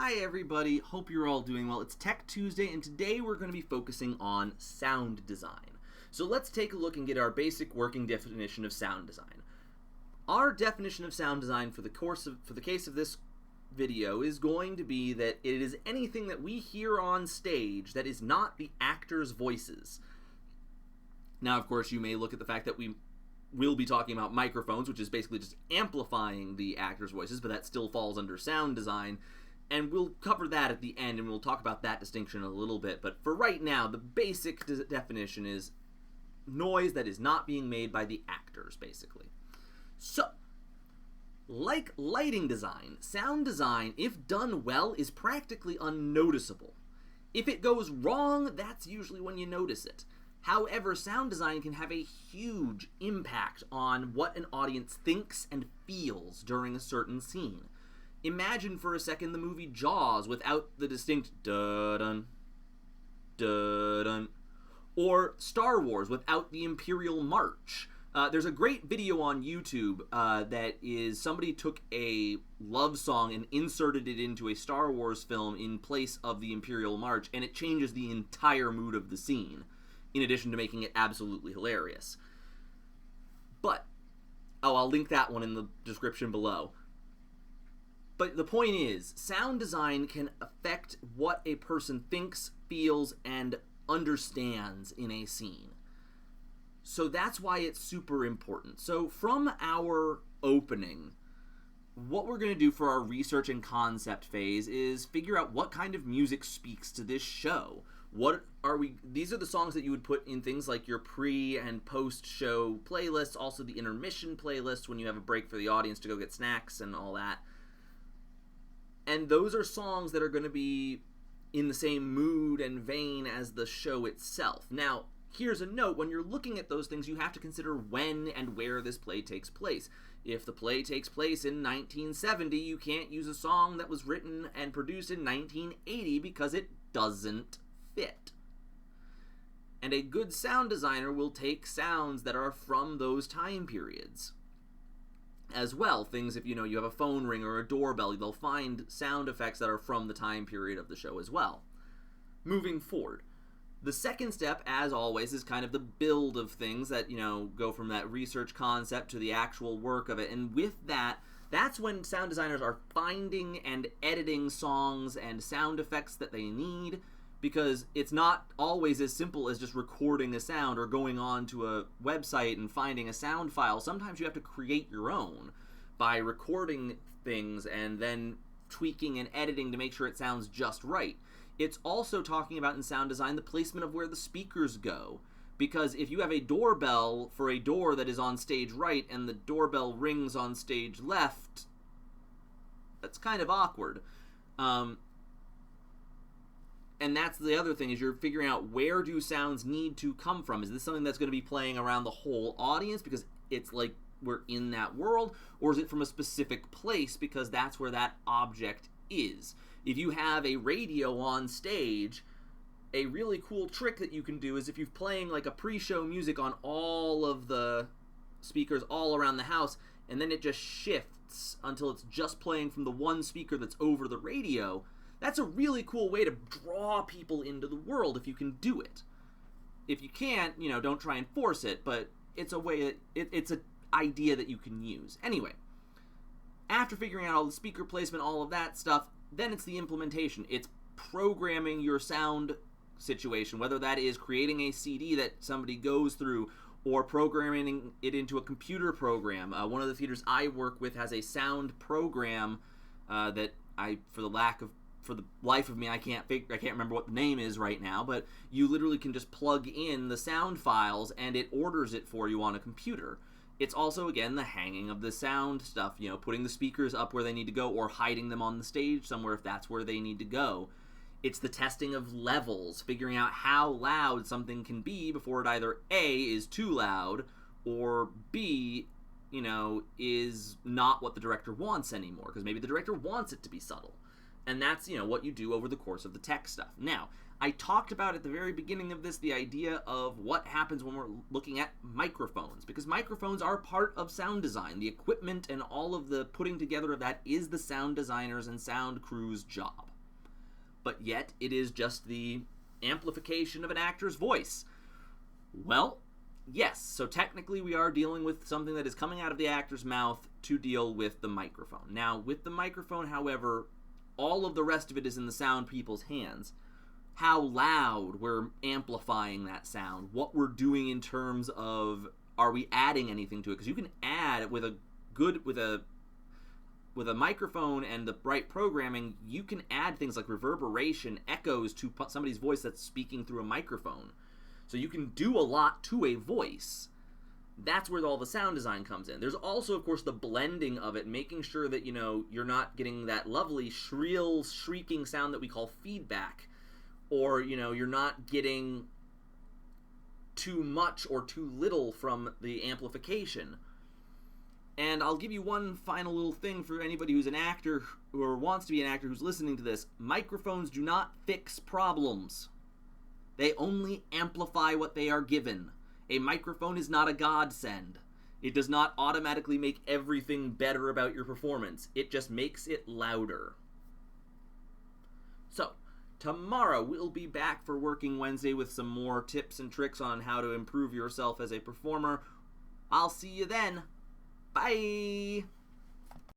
Hi everybody, hope you're all doing well. It's Tech Tuesday and today we're going to be focusing on sound design. So let's take a look and get our basic working definition of sound design. Our definition of sound design for the case of this video is going to be that it is anything that we hear on stage that is not the actors' voices. Now, of course, you may look at the fact that we will be talking about microphones, which is basically just amplifying the actors' voices, but that still falls under sound design. And we'll cover that at the end, and we'll talk about that distinction a little bit. But for right now, the basic definition is noise that is not being made by the actors, basically. So, like lighting design, sound design, if done well, is practically unnoticeable. If it goes wrong, that's usually when you notice it. However, sound design can have a huge impact on what an audience thinks and feels during a certain scene. Imagine for a second the movie Jaws without the distinct dun-dun, dun-dun, or Star Wars without the Imperial March. There's a great video on YouTube that is somebody took a love song and inserted it into a Star Wars film in place of the Imperial March, and it changes the entire mood of the scene, in addition to making it absolutely hilarious. But, I'll link that one in the description below. But the point is, sound design can affect what a person thinks, feels, and understands in a scene. So that's why it's super important. So from our opening, what we're going to do for our research and concept phase is figure out what kind of music speaks to this show. These are the songs that you would put in things like your pre and post show playlists, also the intermission playlist when you have a break for the audience to go get snacks and all that. And those are songs that are going to be in the same mood and vein as the show itself. Now, here's a note. When you're looking at those things, you have to consider when and where this play takes place. If the play takes place in 1970, you can't use a song that was written and produced in 1980 because it doesn't fit. And a good sound designer will take sounds that are from those time periods as well. Things, if you have a phone ring or a doorbell, they'll find sound effects that are from the time period of the show as well. Moving forward, the second step, as always, is kind of the build of things that, go from that research concept to the actual work of it. And with that, that's when sound designers are finding and editing songs and sound effects that they need, because it's not always as simple as just recording a sound or going on to a website and finding a sound file. Sometimes you have to create your own by recording things and then tweaking and editing to make sure it sounds just right. It's also talking about in sound design the placement of where the speakers go, because if you have a doorbell for a door that is on stage right and the doorbell rings on stage left, that's kind of awkward. And that's the other thing, is you're figuring out where do sounds need to come from. Is this something that's going to be playing around the whole audience because it's like we're in that world, or is it from a specific place because that's where that object is? If you have a radio on stage, a really cool trick that you can do is if you're playing like a pre-show music on all of the speakers all around the house, and then it just shifts until it's just playing from the one speaker that's over the radio, that's a really cool way to draw people into the world if you can do it. If you can't, don't try and force it, but it's a way that it's an idea that you can use. Anyway, after figuring out all the speaker placement, all of that stuff, then it's the implementation. It's programming your sound situation, whether that is creating a CD that somebody goes through or programming it into a computer program. One of the theaters I work with has a sound program that for the life of me, I can't remember what the name is right now, but you literally can just plug in the sound files and it orders it for you on a computer. It's also, again, the hanging of the sound stuff, putting the speakers up where they need to go or hiding them on the stage somewhere if that's where they need to go. It's the testing of levels, figuring out how loud something can be before it either A, is too loud, or B, is not what the director wants anymore, because maybe the director wants it to be subtle. And that's, what you do over the course of the tech stuff. Now, I talked about at the very beginning of this the idea of what happens when we're looking at microphones, because microphones are part of sound design. The equipment and all of the putting together of that is the sound designers and sound crew's job. but yet it is just the amplification of an actor's voice. Well, yes, so technically we are dealing with something that is coming out of the actor's mouth to deal with the microphone. Now, with the microphone, however, all of the rest of it is in the sound people's hands. How loud we're amplifying that sound, what we're doing in terms of, are we adding anything to it? Because you can add with a microphone and the right programming, you can add things like reverberation, echoes to somebody's voice that's speaking through a microphone. So you can do a lot to a voice. That's where all the sound design comes in. There's also, of course, the blending of it, making sure that, you're not getting that lovely shrill, shrieking sound that we call feedback. Or, you're not getting too much or too little from the amplification. And I'll give you one final little thing for anybody who's an actor or wants to be an actor who's listening to this. Microphones do not fix problems. They only amplify what they are given. A microphone is not a godsend. It does not automatically make everything better about your performance. It just makes it louder. So, tomorrow we'll be back for Working Wednesday with some more tips and tricks on how to improve yourself as a performer. I'll see you then. Bye!